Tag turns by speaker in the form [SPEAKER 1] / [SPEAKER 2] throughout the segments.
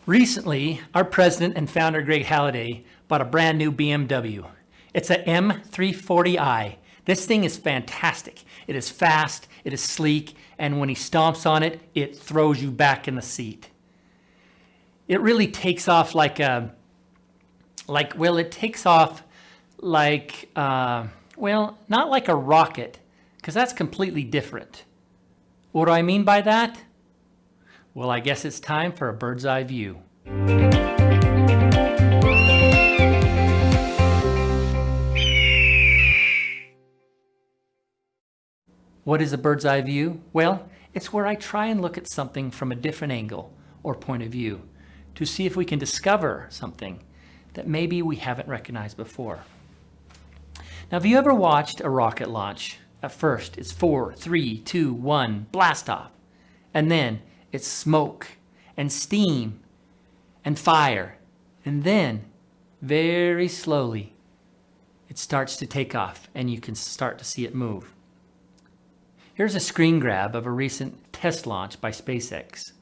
[SPEAKER 1] Recently, our president and founder, Greg Halliday, bought a brand new BMW. It's a M340i. This thing is fantastic. It is fast, it is sleek, and when he stomps on it, it throws you back in the seat. It really takes off it takes off not like a rocket, because that's completely different. What do I mean by that? Well, I guess it's time for a bird's eye view. What is a bird's eye view? Well, it's where I try and look at something from a different angle or point of view to see if we can discover something that maybe we haven't recognized before. Now, have you ever watched a rocket launch? At first, it's 4, 3, 2, 1, blast off. And then it's smoke and steam and fire. And then, very slowly, it starts to take off and you can start to see it move. Here's a screen grab of a recent test launch by SpaceX.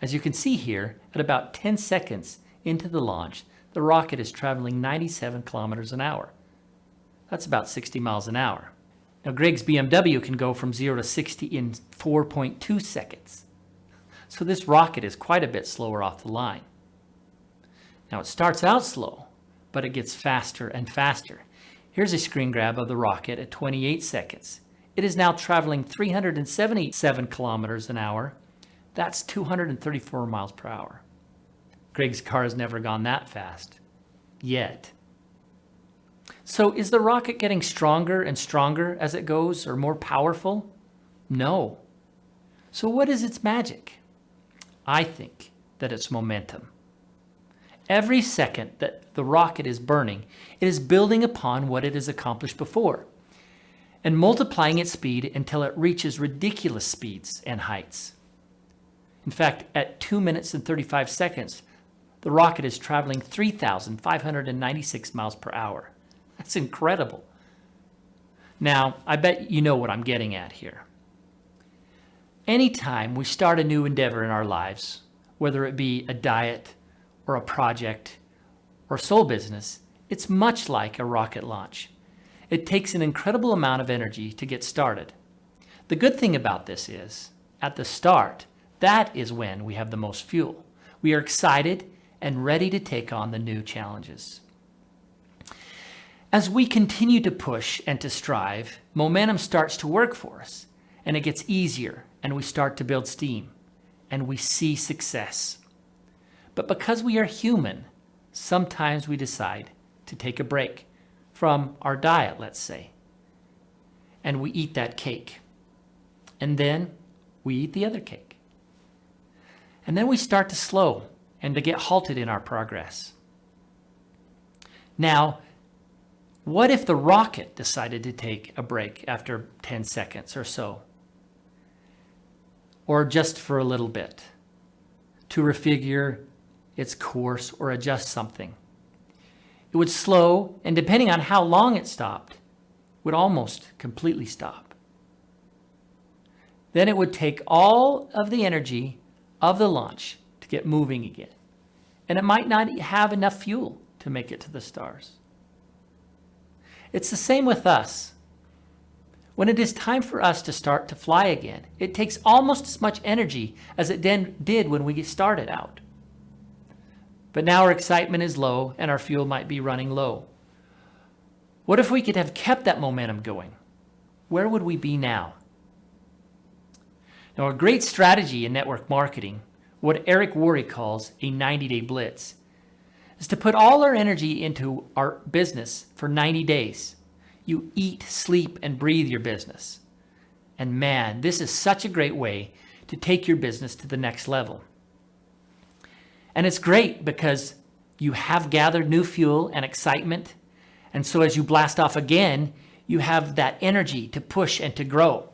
[SPEAKER 1] As you can see here, at about 10 seconds into the launch, the rocket is traveling 97 kilometers an hour. That's about 60 miles an hour. Now, Greg's BMW can go from 0 to 60 in 4.2 seconds. So this rocket is quite a bit slower off the line. Now, it starts out slow, but it gets faster and faster. Here's a screen grab of the rocket at 28 seconds. It is now traveling 377 kilometers an hour. That's 234 miles per hour. Greg's car has never gone that fast. Yet. So is the rocket getting stronger and stronger as it goes, or more powerful? No. So what is its magic? I think that it's momentum. Every second that the rocket is burning, it is building upon what it has accomplished before and multiplying its speed until it reaches ridiculous speeds and heights. In fact, at 2 minutes and 35 seconds, the rocket is traveling 3,596 miles per hour. That's incredible. Now, I bet you know what I'm getting at here. Anytime we start a new endeavor in our lives, whether it be a diet or a project or soul business, it's much like a rocket launch. It takes an incredible amount of energy to get started. The good thing about this is, at the start, that is when we have the most fuel. We are excited and ready to take on the new challenges. As we continue to push and to strive, momentum starts to work for us, and it gets easier, and we start to build steam, and we see success. But because we are human, sometimes we decide to take a break from our diet, let's say, and we eat that cake, and then we eat the other cake. And then we start to slow and to get halted in our progress. Now, what if the rocket decided to take a break after 10 seconds or so? Or just for a little bit, to refigure its course or adjust something. It would slow, and depending on how long it stopped, would almost completely stop. Then it would take all of the energy of the launch to get moving again. And it might not have enough fuel to make it to the stars. It's the same with us. When it is time for us to start to fly again, it takes almost as much energy as it did when we started out. But now our excitement is low and our fuel might be running low. What if we could have kept that momentum going? Where would we be now? Now, a great strategy in network marketing, what Eric Worre calls a 90-day blitz, is to put all our energy into our business for 90 days. You eat, sleep, and breathe your business. And man, this is such a great way to take your business to the next level. And it's great because you have gathered new fuel and excitement. And so as you blast off again, you have that energy to push and to grow.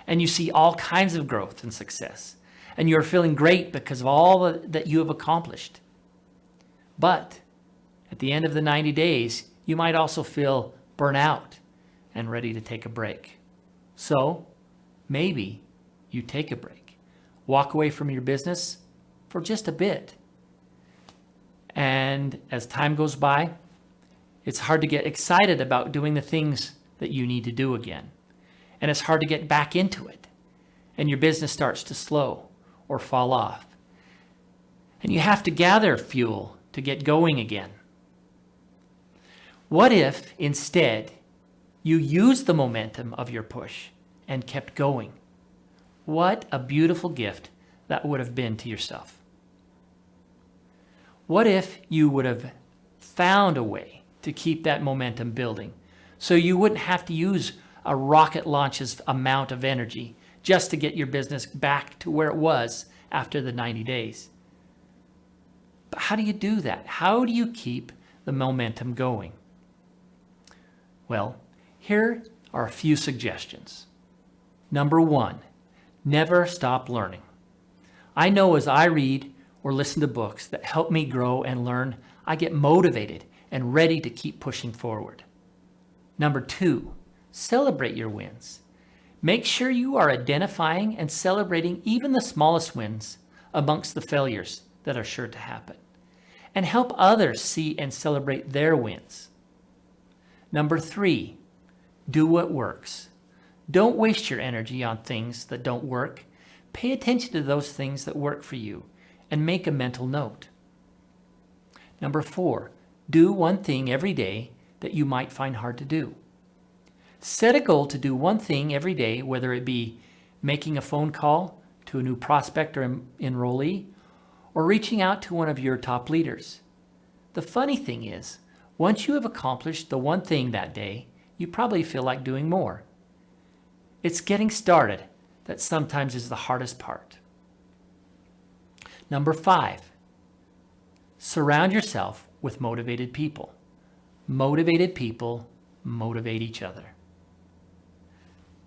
[SPEAKER 1] And you see all kinds of growth and success. And you're feeling great because of all that you have accomplished. But at the end of the 90 days, you might also feel burnout and ready to take a break. So maybe you take a break. Walk away from your business for just a bit. And as time goes by, it's hard to get excited about doing the things that you need to do again. And it's hard to get back into it. And your business starts to slow or fall off. And you have to gather fuel to get going again. What if instead you used the momentum of your push and kept going? What a beautiful gift that would have been to yourself. What if you would have found a way to keep that momentum building so you wouldn't have to use a rocket launch's amount of energy just to get your business back to where it was after the 90 days? But how do you do that? How do you keep the momentum going? Well, here are a few suggestions. Number one, never stop learning. I know as I read or listen to books that help me grow and learn, I get motivated and ready to keep pushing forward. Number two, celebrate your wins. Make sure you are identifying and celebrating even the smallest wins amongst the failures that are sure to happen, and help others see and celebrate their wins. Number three, do what works. Don't waste your energy on things that don't work. Pay attention to those things that work for you and make a mental note. Number four, do one thing every day that you might find hard to do. Set a goal to do one thing every day, whether it be making a phone call to a new prospect or enrollee, or reaching out to one of your top leaders. The funny thing is, once you have accomplished the one thing that day, you probably feel like doing more. It's getting started that sometimes is the hardest part. Number five, surround yourself with motivated people. Motivated people motivate each other.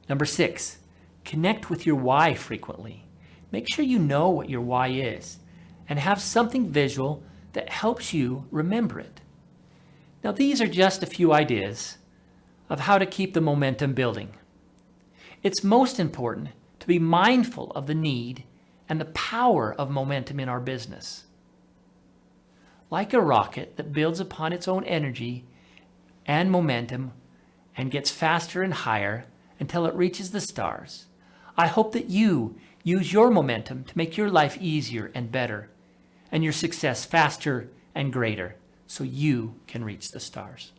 [SPEAKER 1] Number six, connect with your why frequently. Make sure you know what your why is and have something visual that helps you remember it. Now, these are just a few ideas of how to keep the momentum building. It's most important to be mindful of the need and the power of momentum in our business. Like a rocket that builds upon its own energy and momentum and gets faster and higher until it reaches the stars, I hope that you use your momentum to make your life easier and better and your success faster and greater so you can reach the stars.